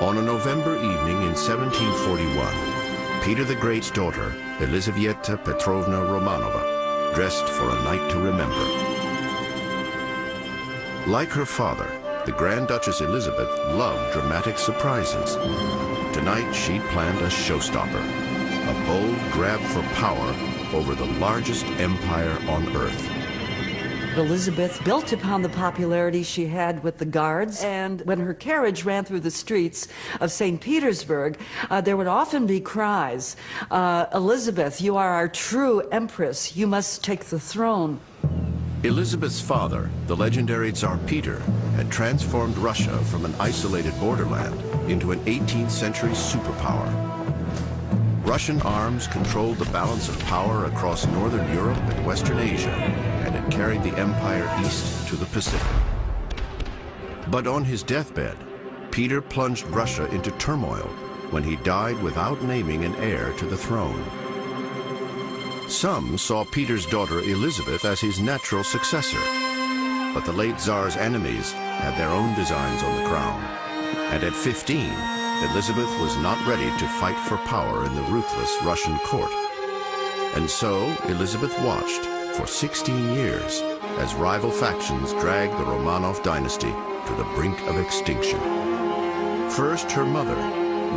On a November evening in 1741, Peter the Great's daughter, Elizaveta Petrovna Romanova, dressed for a night to remember. Like her father, the Grand Duchess Elizabeth loved dramatic surprises. Tonight she'd planned a showstopper, a bold grab for power over the largest empire on earth. Elizabeth built upon the popularity she had with the guards, and when her carriage ran through the streets of St. Petersburg, there would often be cries, "Elizabeth, you are our true empress. You must take the throne." Elizabeth's father, the legendary Tsar Peter, had transformed Russia from an isolated borderland into an 18th century superpower. Russian arms controlled the balance of power across northern Europe and Western Asia, and had carried the empire east to the Pacific. But on his deathbed, Peter plunged Russia into turmoil when he died without naming an heir to the throne. Some saw Peter's daughter Elizabeth as his natural successor, but the late Tsar's enemies had their own designs on the crown. And at 15, Elizabeth was not ready to fight for power in the ruthless Russian court. And so Elizabeth watched for 16 years as rival factions dragged the Romanov dynasty to the brink of extinction. First her mother,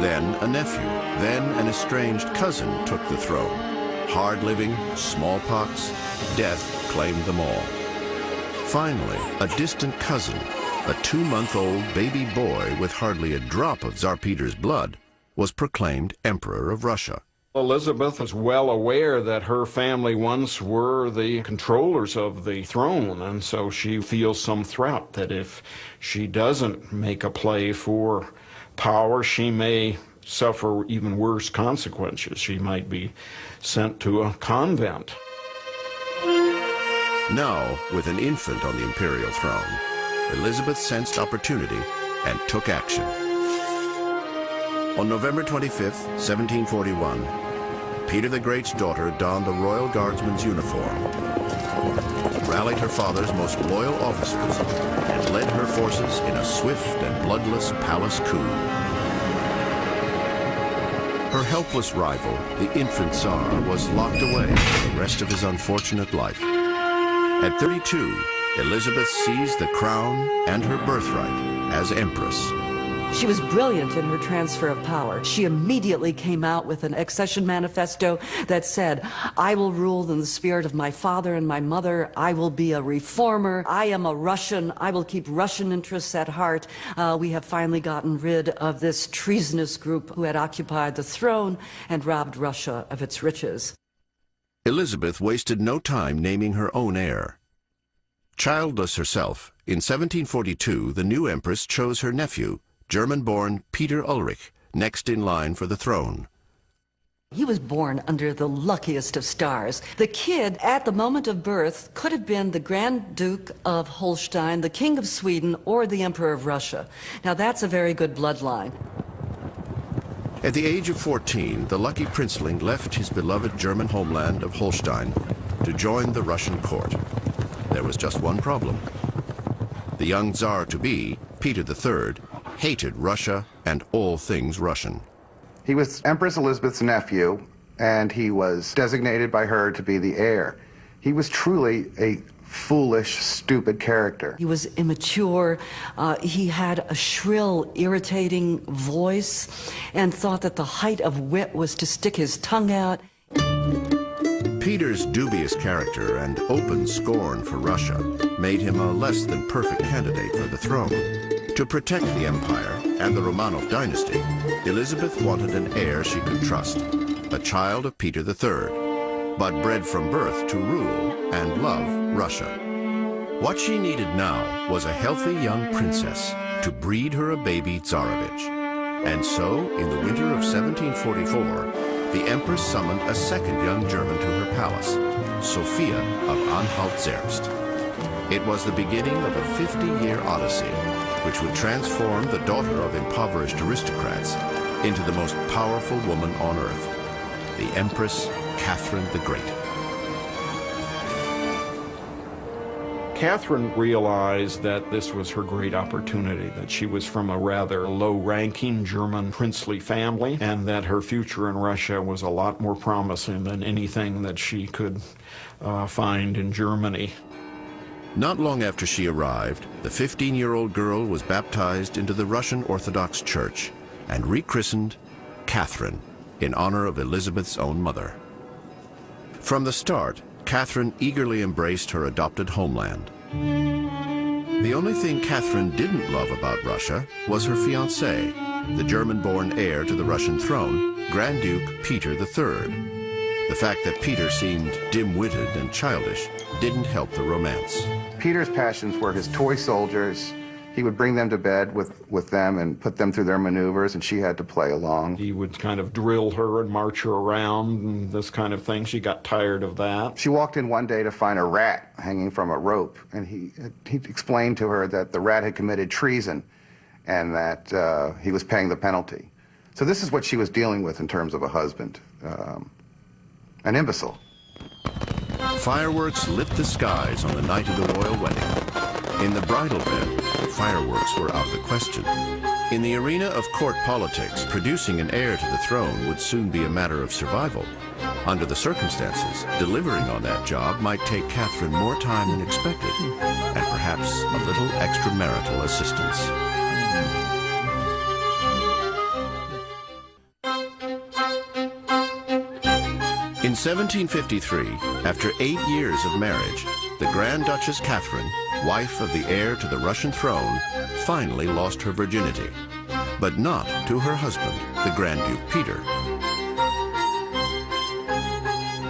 then a nephew, then an estranged cousin took the throne. Hard living, smallpox, death claimed them all. Finally, a distant cousin, a 2-month-old baby boy with hardly a drop of Tsar Peter's blood, was proclaimed Emperor of Russia. Elizabeth is well aware that her family once were the controllers of the throne, and so she feels some threat that if she doesn't make a play for power, she may suffer even worse consequences. She might be sent to a convent. Now, with an infant on the imperial throne, Elizabeth sensed opportunity and took action. On November 25th, 1741, Peter the Great's daughter donned a royal guardsman's uniform, rallied her father's most loyal officers, and led her forces in a swift and bloodless palace coup. Her helpless rival, the infant Tsar, was locked away for the rest of his unfortunate life. At 32, Elizabeth seized the crown and her birthright as Empress. She was brilliant in her transfer of power. She immediately came out with an accession manifesto that said, "I will rule in the spirit of my father and my mother. I will be a reformer. I am a Russian. I will keep Russian interests at heart." We have finally gotten rid of this treasonous group who had occupied the throne and robbed Russia of its riches. Elizabeth wasted no time naming her own heir. Childless herself, in 1742 the new empress chose her nephew, German-born Peter Ulrich, next in line for the throne. He was born under the luckiest of stars. The kid, at the moment of birth, could have been the Grand Duke of Holstein, the King of Sweden, or the Emperor of Russia. Now that's a very good bloodline. At the age of 14, the lucky princeling left his beloved German homeland of Holstein to join the Russian court. There was just one problem. The young Tsar-to-be, Peter III, hated Russia and all things Russian. He was Empress Elizabeth's nephew, and he was designated by her to be the heir. He was truly a foolish, stupid character. He was immature. He had a shrill, irritating voice and thought that the height of wit was to stick his tongue out. Peter's dubious character and open scorn for Russia made him a less than perfect candidate for the throne. To protect the empire and the Romanov dynasty, Elizabeth wanted an heir she could trust, a child of Peter III, but bred from birth to rule and love Russia. What she needed now was a healthy young princess to breed her a baby Tsarevich. And so, in the winter of 1744, the Empress summoned a second young German to her palace, Sophia of Anhalt-Zerbst. It was the beginning of a 50-year odyssey, which would transform the daughter of impoverished aristocrats into the most powerful woman on earth, the Empress Catherine the Great. Catherine realized that this was her great opportunity, that she was from a rather low-ranking German princely family, and that her future in Russia was a lot more promising than anything that she could find in Germany. Not long after she arrived, the 15-year-old girl was baptized into the Russian Orthodox Church and rechristened Catherine in honor of Elizabeth's own mother. From the start, Catherine eagerly embraced her adopted homeland. The only thing Catherine didn't love about Russia was her fiancé, the German-born heir to the Russian throne, Grand Duke Peter III. The fact that Peter seemed dim-witted and childish didn't help the romance. Peter's passions were his toy soldiers. He would bring them to bed with them and put them through their maneuvers, and she had to play along. He would kind of drill her and march her around and this kind of thing. She got tired of that. She walked in one day to find a rat hanging from a rope, and he explained to her that the rat had committed treason and that he was paying the penalty. So this is what she was dealing with in terms of a husband, an imbecile. Fireworks lit the skies on the night of the royal wedding. In the bridal bed, fireworks were out of the question. In the arena of court politics, producing an heir to the throne would soon be a matter of survival. Under the circumstances, delivering on that job might take Catherine more time than expected, and perhaps a little extramarital assistance. In 1753, after 8 years of marriage, the Grand Duchess Catherine, wife of the heir to the Russian throne, finally lost her virginity, but not to her husband, the Grand Duke Peter.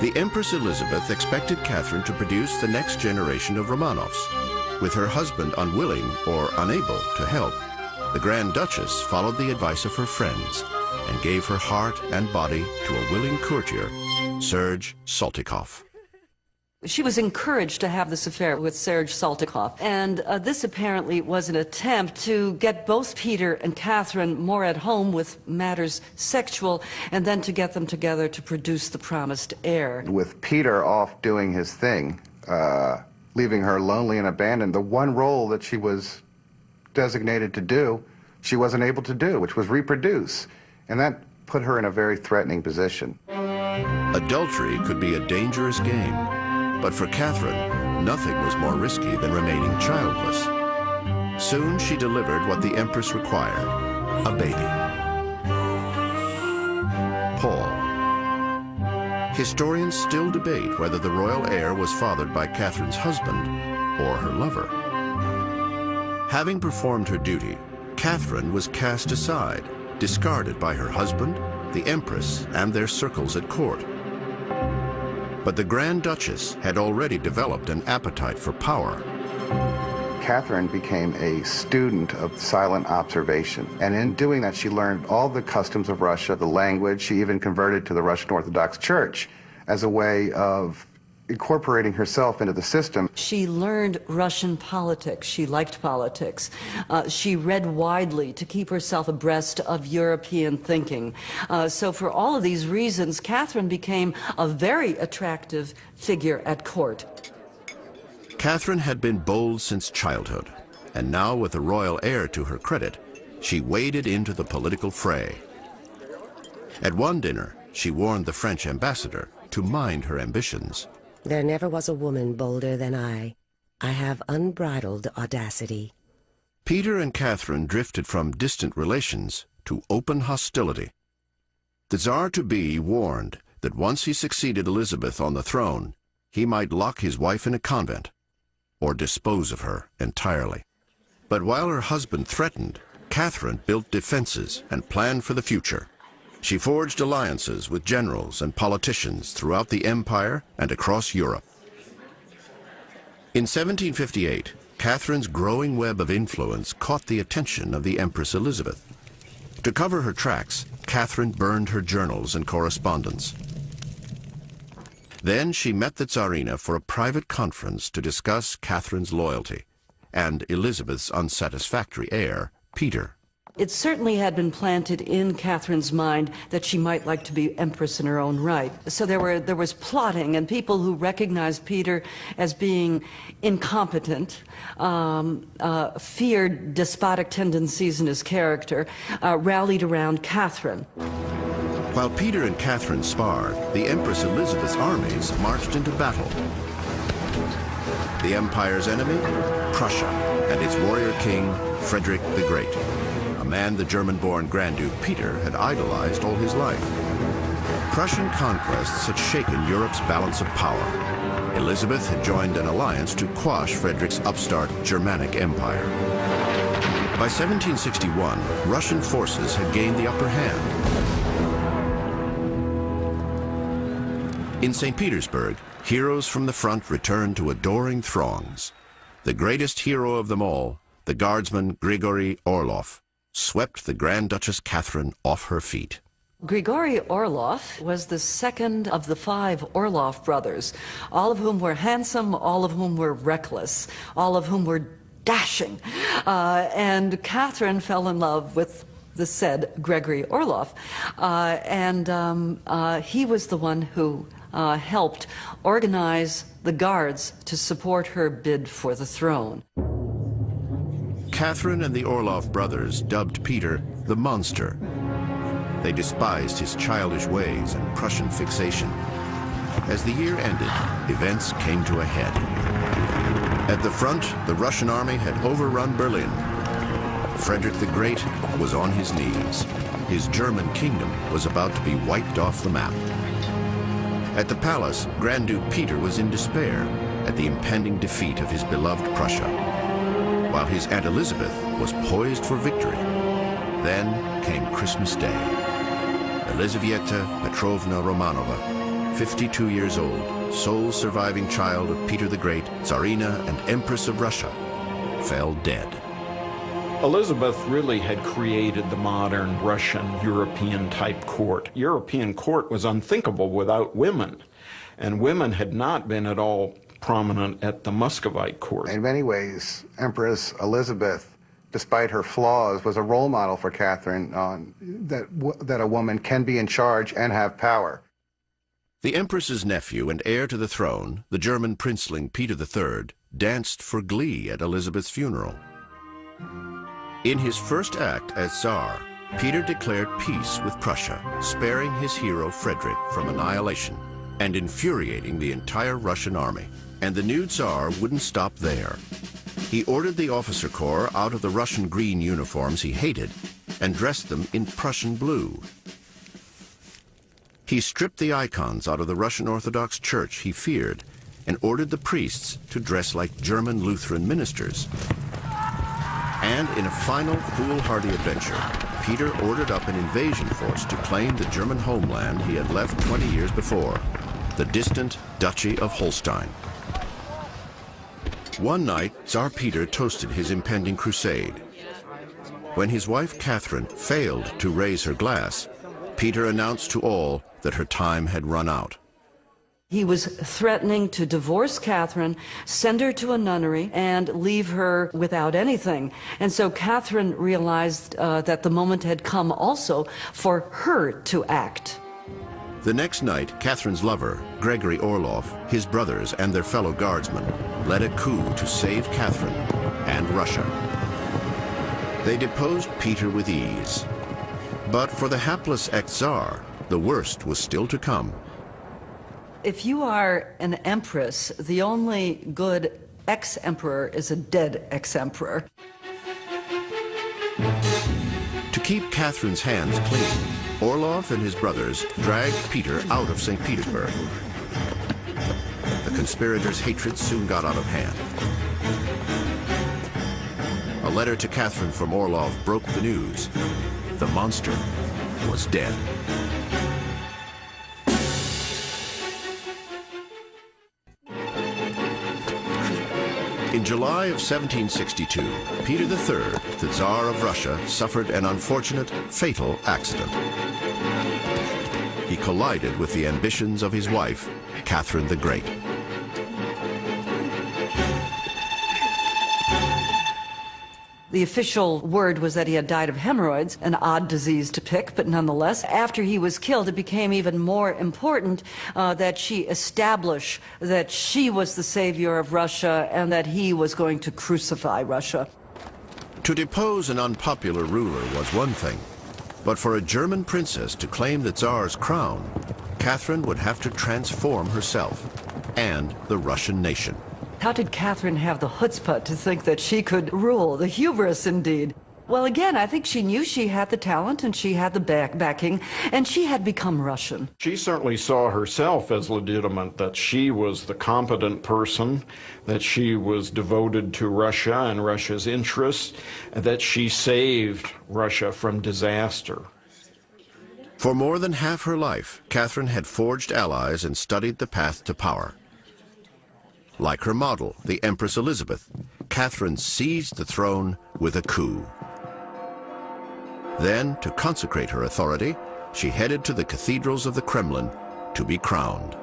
The Empress Elizabeth expected Catherine to produce the next generation of Romanovs. With her husband unwilling or unable to help, the Grand Duchess followed the advice of her friends and gave her heart and body to a willing courtier, Serge Saltykov. She was encouraged to have this affair with Serge Saltykov, and this apparently was an attempt to get both Peter and Catherine more at home with matters sexual, and then to get them together to produce the promised heir. With Peter off doing his thing, leaving her lonely and abandoned, the one role that she was designated to do, she wasn't able to do, which was reproduce. And that put her in a very threatening position. Adultery could be a dangerous game, but for Catherine, nothing was more risky than remaining childless. Soon she delivered what the Empress required, a baby. Paul. Historians still debate whether the royal heir was fathered by Catherine's husband or her lover. Having performed her duty, Catherine was cast aside, discarded by her husband, the Empress, and their circles at court. But the Grand Duchess had already developed an appetite for power. Catherine became a student of silent observation, and in doing that she learned all the customs of Russia, the language. She even converted to the Russian Orthodox Church as a way of incorporating herself into the system. She learned Russian politics. She liked politics. She read widely to keep herself abreast of European thinking. So for all of these reasons, Catherine became a very attractive figure at court. Catherine had been bold since childhood, and now with a royal heir to her credit, she waded into the political fray. At one dinner, she warned the French ambassador to mind her ambitions. There never was a woman bolder than I. I have unbridled audacity. Peter and Catherine drifted from distant relations to open hostility. The Tsar-to-be warned that once he succeeded Elizabeth on the throne, he might lock his wife in a convent or dispose of her entirely. But while her husband threatened, Catherine built defenses and planned for the future. She forged alliances with generals and politicians throughout the empire and across Europe. In 1758, Catherine's growing web of influence caught the attention of the Empress Elizabeth. To cover her tracks, Catherine burned her journals and correspondence. Then she met the Tsarina for a private conference to discuss Catherine's loyalty and Elizabeth's unsatisfactory heir, Peter. It certainly had been planted in Catherine's mind that she might like to be empress in her own right. So there was plotting, and people who recognized Peter as being incompetent, feared despotic tendencies in his character, rallied around Catherine. While Peter and Catherine sparred, the Empress Elizabeth's armies marched into battle. The empire's enemy, Prussia, and its warrior king, Frederick the Great, a man the German-born Grand Duke Peter had idolized all his life. Prussian conquests had shaken Europe's balance of power. Elizabeth had joined an alliance to quash Frederick's upstart Germanic Empire. By 1761, Russian forces had gained the upper hand. In St. Petersburg, heroes from the front returned to adoring throngs. The greatest hero of them all, the guardsman Grigory Orlov, swept the Grand Duchess Catherine off her feet. Grigory Orlov was the second of the 5 Orlov brothers, all of whom were handsome, all of whom were reckless, all of whom were dashing. And Catherine fell in love with the said Gregory Orlov, he was the one who helped organize the guards to support her bid for the throne. Catherine and the Orlov brothers dubbed Peter the Monster. They despised his childish ways and Prussian fixation. As the year ended, events came to a head. At the front, the Russian army had overrun Berlin. Frederick the Great was on his knees. His German kingdom was about to be wiped off the map. At the palace, Grand Duke Peter was in despair at the impending defeat of his beloved Prussia, while his Aunt Elizabeth was poised for victory. Then came Christmas Day. Elizaveta Petrovna Romanova, 52 years old, sole surviving child of Peter the Great, Tsarina and Empress of Russia, fell dead. Elizabeth really had created the modern Russian European-type court. European court was unthinkable without women, and women had not been at all prominent at the Muscovite court. In many ways, Empress Elizabeth, despite her flaws, was a role model for Catherine on that a woman can be in charge and have power. The Empress's nephew and heir to the throne, the German princeling Peter III, danced for glee at Elizabeth's funeral. In his first act as Tsar, Peter declared peace with Prussia, sparing his hero Frederick from annihilation and infuriating the entire Russian army. And the new Tsar wouldn't stop there. He ordered the officer corps out of the Russian green uniforms he hated and dressed them in Prussian blue. He stripped the icons out of the Russian Orthodox Church he feared and ordered the priests to dress like German Lutheran ministers. And in a final foolhardy adventure, Peter ordered up an invasion force to claim the German homeland he had left 20 years before, the distant Duchy of Holstein. One night, Tsar Peter toasted his impending crusade. When his wife Catherine failed to raise her glass, Peter announced to all that her time had run out. He was threatening to divorce Catherine, send her to a nunnery, and leave her without anything. And so Catherine realized that the moment had come also for her to act. The next night, Catherine's lover, Gregory Orlov, his brothers, and their fellow guardsmen led a coup to save Catherine and Russia. They deposed Peter with ease. But for the hapless ex-Tsar, the worst was still to come. If you are an empress, the only good ex-emperor is a dead ex-emperor. To keep Catherine's hands clean, Orlov and his brothers dragged Peter out of St. Petersburg. The conspirators' hatred soon got out of hand. A letter to Catherine from Orlov broke the news. The monster was dead. In July of 1762, Peter III, the Tsar of Russia, suffered an unfortunate, fatal accident. He collided with the ambitions of his wife, Catherine the Great. The official word was that he had died of hemorrhoids, an odd disease to pick, but nonetheless, after he was killed, it became even more important that she establish that she was the savior of Russia and that he was going to crucify Russia. To depose an unpopular ruler was one thing, but for a German princess to claim the Tsar's crown, Catherine would have to transform herself and the Russian nation. How did Catherine have the chutzpah to think that she could rule? The hubris, indeed. Well, again, I think she knew she had the talent and she had the backing, and she had become Russian. She certainly saw herself as legitimate, that she was the competent person, that she was devoted to Russia and Russia's interests, and that she saved Russia from disaster. For more than half her life, Catherine had forged allies and studied the path to power. Like her model, the Empress Elizabeth, Catherine seized the throne with a coup. Then, to consecrate her authority, she headed to the cathedrals of the Kremlin to be crowned.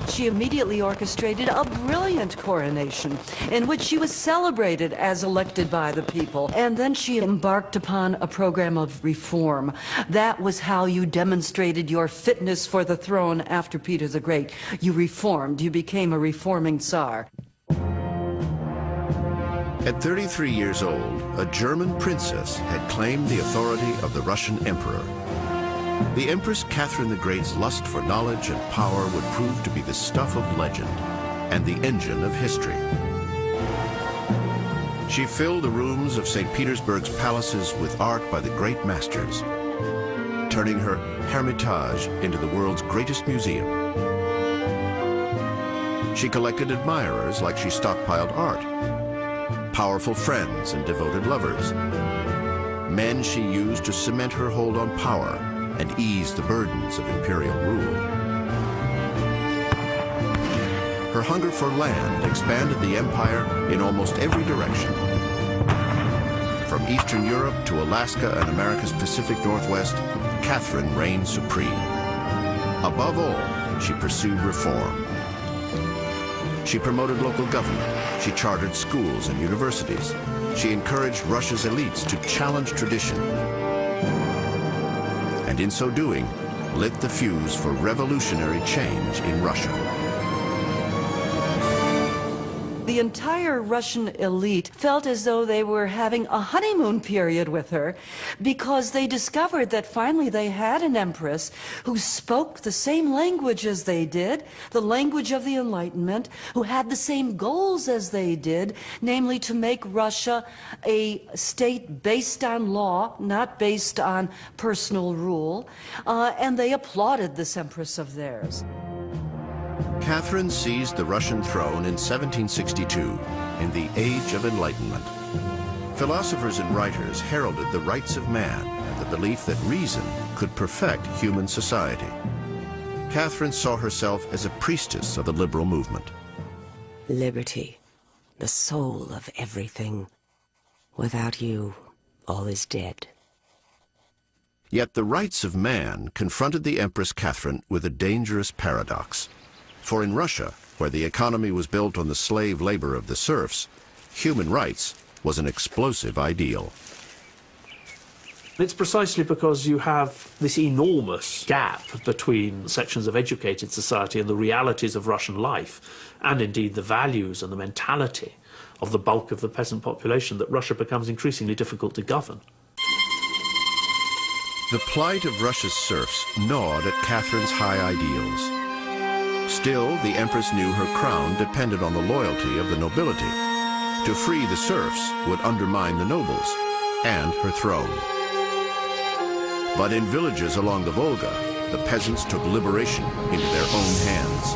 She immediately orchestrated a brilliant coronation in which she was celebrated as elected by the people. And then she embarked upon a program of reform. That was how you demonstrated your fitness for the throne after Peter the Great. You reformed. You became a reforming Tsar. At 33 years old, a German princess had claimed the authority of the Russian emperor. The Empress Catherine the Great's lust for knowledge and power would prove to be the stuff of legend and the engine of history. She filled the rooms of St. Petersburg's palaces with art by the great masters, turning her Hermitage into the world's greatest museum. She collected admirers like she stockpiled art, powerful friends and devoted lovers, men she used to cement her hold on power and ease the burdens of imperial rule. Her hunger for land expanded the empire in almost every direction. From Eastern Europe to Alaska and America's Pacific Northwest, Catherine reigned supreme. Above all, she pursued reform. She promoted local government. She chartered schools and universities. She encouraged Russia's elites to challenge tradition. And in so doing, lit the fuse for revolutionary change in Russia. The entire Russian elite felt as though they were having a honeymoon period with her because they discovered that finally they had an empress who spoke the same language as they did, the language of the Enlightenment, who had the same goals as they did, namely to make Russia a state based on law, not based on personal rule, and they applauded this empress of theirs. Catherine seized the Russian throne in 1762, in the Age of Enlightenment. Philosophers and writers heralded the rights of man and the belief that reason could perfect human society. Catherine saw herself as a priestess of the liberal movement. Liberty, the soul of everything. Without you, all is dead. Yet the rights of man confronted the Empress Catherine with a dangerous paradox. For in Russia, where the economy was built on the slave labor of the serfs, human rights was an explosive ideal. It's precisely because you have this enormous gap between sections of educated society and the realities of Russian life, and indeed the values and the mentality of the bulk of the peasant population, that Russia becomes increasingly difficult to govern. The plight of Russia's serfs gnawed at Catherine's high ideals. Still, the Empress knew her crown depended on the loyalty of the nobility. To free the serfs would undermine the nobles and her throne. But in villages along the Volga, the peasants took liberation into their own hands.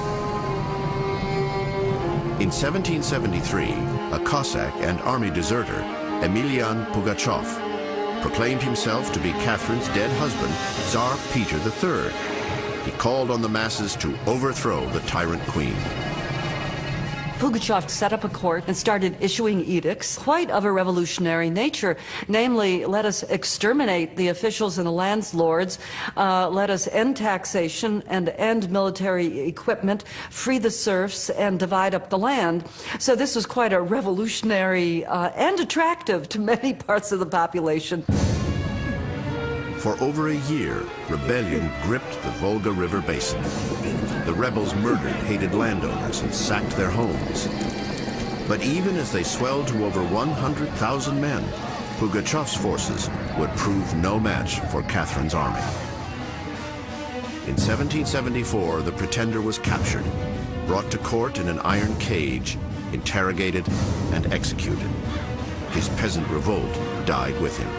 In 1773, a Cossack and army deserter, Emelian Pugachev, proclaimed himself to be Catherine's dead husband, Tsar Peter III. He called on the masses to overthrow the tyrant queen. Pugachev set up a court and started issuing edicts, quite of a revolutionary nature. Namely, let us exterminate the officials and the landlords, let us end taxation and end military equipment, free the serfs, and divide up the land. So this was quite a revolutionary and attractive to many parts of the population. For over a year, rebellion gripped the Volga River basin. The rebels murdered hated landowners and sacked their homes. But even as they swelled to over 100,000 men, Pugachev's forces would prove no match for Catherine's army. In 1774, the pretender was captured, brought to court in an iron cage, interrogated, and executed. His peasant revolt died with him.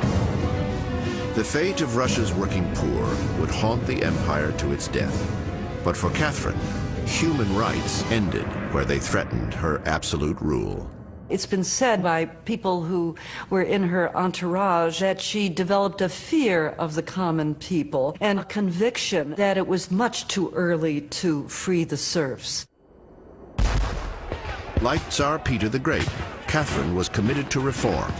The fate of Russia's working poor would haunt the empire to its death. But for Catherine, human rights ended where they threatened her absolute rule. It's been said by people who were in her entourage that she developed a fear of the common people and a conviction that it was much too early to free the serfs. Like Tsar Peter the Great, Catherine was committed to reform,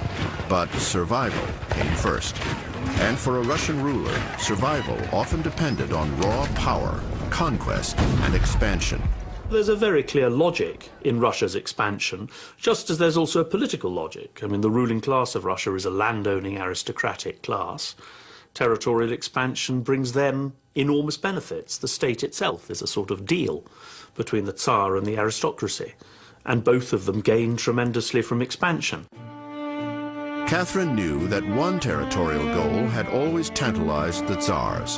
but survival came first. And for a Russian ruler, survival often depended on raw power, conquest, and expansion. There's a very clear logic in Russia's expansion, just as there's also a political logic. I mean, the ruling class of Russia is a landowning aristocratic class. Territorial expansion brings them enormous benefits. The state itself is a sort of deal between the Tsar and the aristocracy, and both of them gain tremendously from expansion. Catherine knew that one territorial goal had always tantalized the Tsars,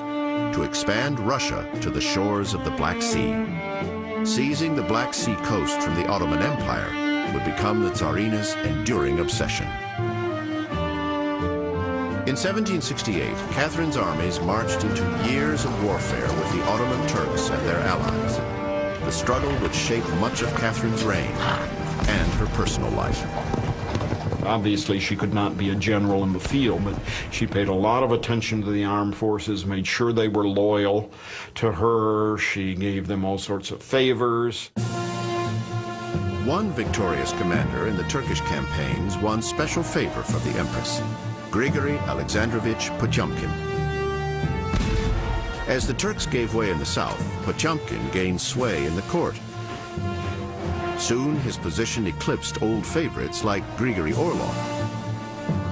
to expand Russia to the shores of the Black Sea. Seizing the Black Sea coast from the Ottoman Empire would become the Tsarina's enduring obsession. In 1768, Catherine's armies marched into years of warfare with the Ottoman Turks and their allies. The struggle would shape much of Catherine's reign and her personal life. Obviously, she could not be a general in the field, but she paid a lot of attention to the armed forces, made sure they were loyal to her. She gave them all sorts of favors. One victorious commander in the Turkish campaigns won special favor from the Empress, Grigory Alexandrovich Potyomkin. As the Turks gave way in the south, Potyomkin gained sway in the court. Soon, his position eclipsed old favorites like Grigory Orlov.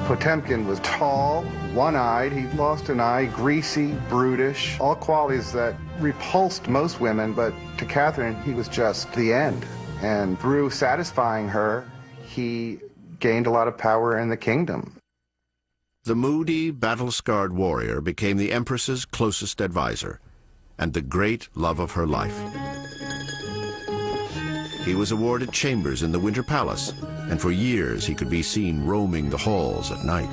Potemkin was tall, one-eyed, he lost an eye, greasy, brutish, all qualities that repulsed most women, but to Catherine, he was just the end. And through satisfying her, he gained a lot of power in the kingdom. The moody, battle-scarred warrior became the Empress's closest advisor and the great love of her life. He was awarded chambers in the Winter Palace, and for years he could be seen roaming the halls at night.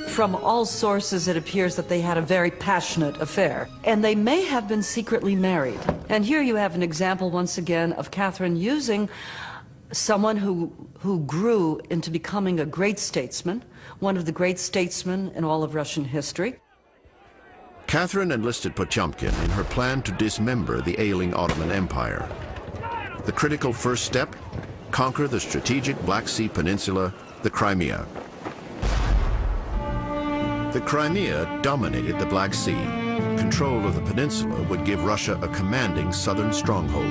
From all sources, it appears that they had a very passionate affair, and they may have been secretly married. And here you have an example, once again, of Catherine using someone who grew into becoming a great statesman, one of the great statesmen in all of Russian history. Catherine enlisted Potyomkin in her plan to dismember the ailing Ottoman Empire. The critical first step, conquer the strategic Black Sea peninsula, the Crimea. The Crimea dominated the Black Sea. Control of the peninsula would give Russia a commanding southern stronghold.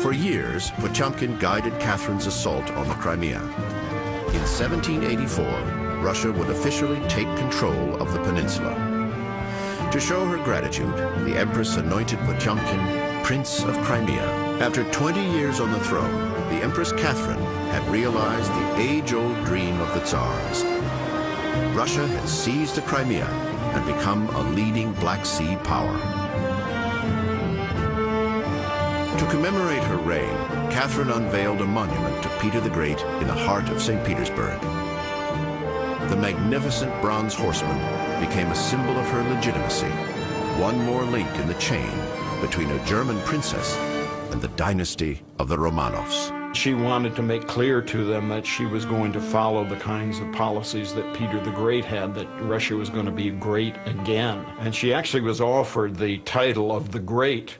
For years, Potyomkin guided Catherine's assault on the Crimea. In 1784, Russia would officially take control of the peninsula. To show her gratitude, the Empress anointed Potyomkin Prince of Crimea. After 20 years on the throne, the Empress Catherine had realized the age-old dream of the Tsars. Russia had seized the Crimea and become a leading Black Sea power. To commemorate her reign, Catherine unveiled a monument to Peter the Great in the heart of St. Petersburg. The magnificent bronze horseman became a symbol of her legitimacy, one more link in the chain between a German princess and the dynasty of the Romanovs. She wanted to make clear to them that she was going to follow the kinds of policies that Peter the Great had, that Russia was going to be great again. And she actually was offered the title of the Great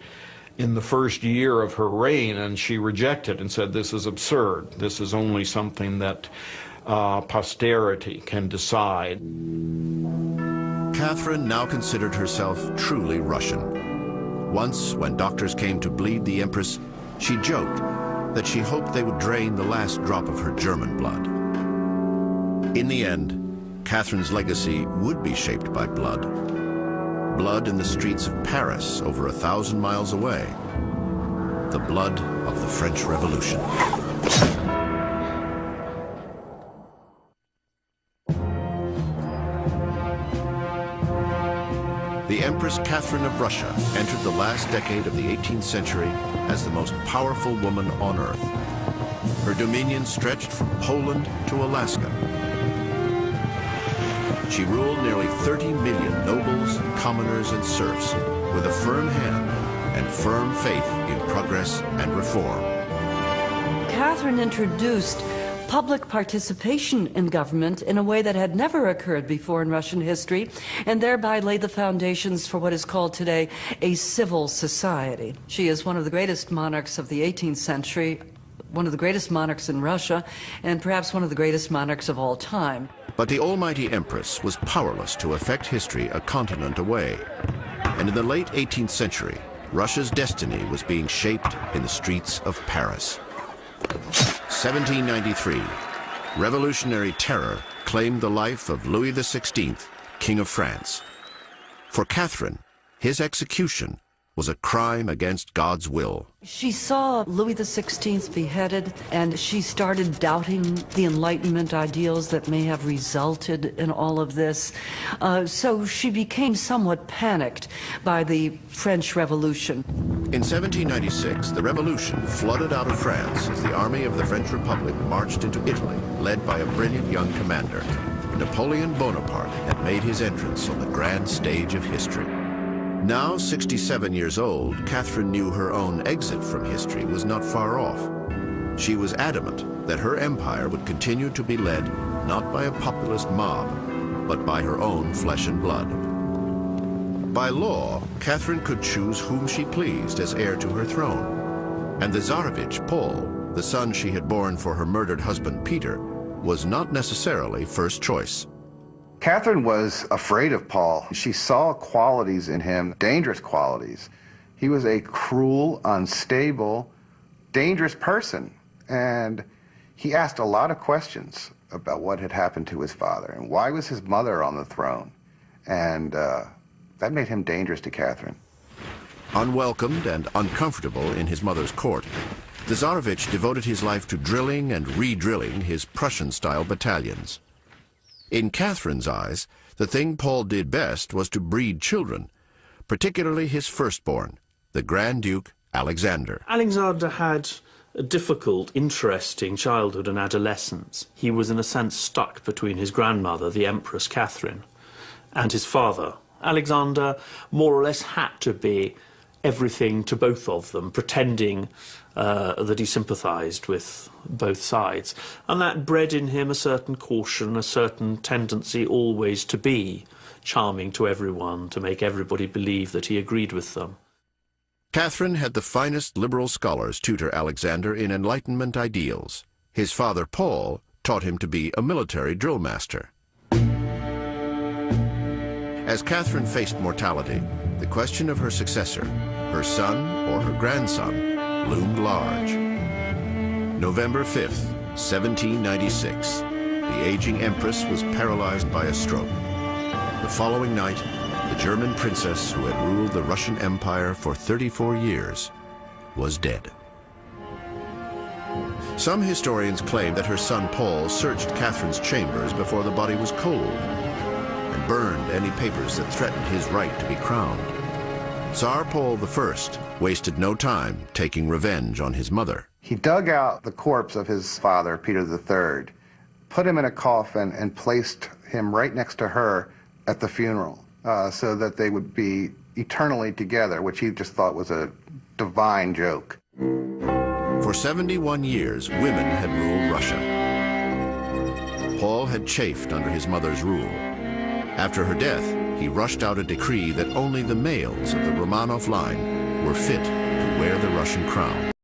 in the first year of her reign, and she rejected and said, this is absurd. This is only something that posterity can decide. Catherine now considered herself truly Russian. Once, when doctors came to bleed the Empress, she joked that she hoped they would drain the last drop of her German blood. In the end, Catherine's legacy would be shaped by blood. Blood in the streets of Paris, over 1,000 miles away. The blood of the French Revolution. The Empress Catherine of Russia entered the last decade of the 18th century as the most powerful woman on earth. Her dominion stretched from Poland to Alaska. She ruled nearly 30 million nobles, commoners, and serfs with a firm hand and firm faith in progress and reform. Catherine introduced public participation in government in a way that had never occurred before in Russian history, and thereby laid the foundations for what is called today a civil society. She is one of the greatest monarchs of the 18th century, one of the greatest monarchs in Russia, and perhaps one of the greatest monarchs of all time. But the almighty Empress was powerless to affect history a continent away. And in the late 18th century, Russia's destiny was being shaped in the streets of Paris. 1793, revolutionary terror claimed the life of Louis XVI, King of France. For Catherine, his execution was a crime against God's will. She saw Louis XVI beheaded, and she started doubting the Enlightenment ideals that may have resulted in all of this. So she became somewhat panicked by the French Revolution. In 1796, the revolution flooded out of France as the army of the French Republic marched into Italy, led by a brilliant young commander. Napoleon Bonaparte had made his entrance on the grand stage of history. Now 67 years old, Catherine knew her own exit from history was not far off. She was adamant that her empire would continue to be led not by a populist mob, but by her own flesh and blood. By law, Catherine could choose whom she pleased as heir to her throne, and the Tsarevich Paul, the son she had borne for her murdered husband Peter, was not necessarily first choice. Catherine was afraid of Paul. She saw qualities in him, dangerous qualities. He was a cruel, unstable, dangerous person. And he asked a lot of questions about what had happened to his father and why was his mother on the throne. And that made him dangerous to Catherine. Unwelcomed and uncomfortable in his mother's court, the Tsarevich devoted his life to drilling and re-drilling his Prussian-style battalions. In Catherine's eyes, the thing Paul did best was to breed children, particularly his firstborn, the Grand Duke Alexander. Alexander had a difficult, interesting childhood and adolescence. He was in a sense stuck between his grandmother, the Empress Catherine, and his father. Alexander more or less had to be everything to both of them, pretending that he sympathized with both sides. And that bred in him a certain caution, a certain tendency always to be charming to everyone, to make everybody believe that he agreed with them. Catherine had the finest liberal scholars tutor Alexander in Enlightenment ideals. His father, Paul, taught him to be a military drill master. As Catherine faced mortality, the question of her successor, her son or her grandson, loomed large. November 5th, 1796. The aging empress was paralyzed by a stroke. The following night, the German princess who had ruled the Russian Empire for 34 years was dead. Some historians claim that her son Paul searched Catherine's chambers before the body was cold and burned any papers that threatened his right to be crowned. Tsar Paul I wasted no time taking revenge on his mother. He dug out the corpse of his father, Peter III, put him in a coffin, and placed him right next to her at the funeral so that they would be eternally together, which he just thought was a divine joke. For 71 years, women had ruled Russia. Paul had chafed under his mother's rule. After her death, he rushed out a decree that only the males of the Romanov line were fit to wear the Russian crown.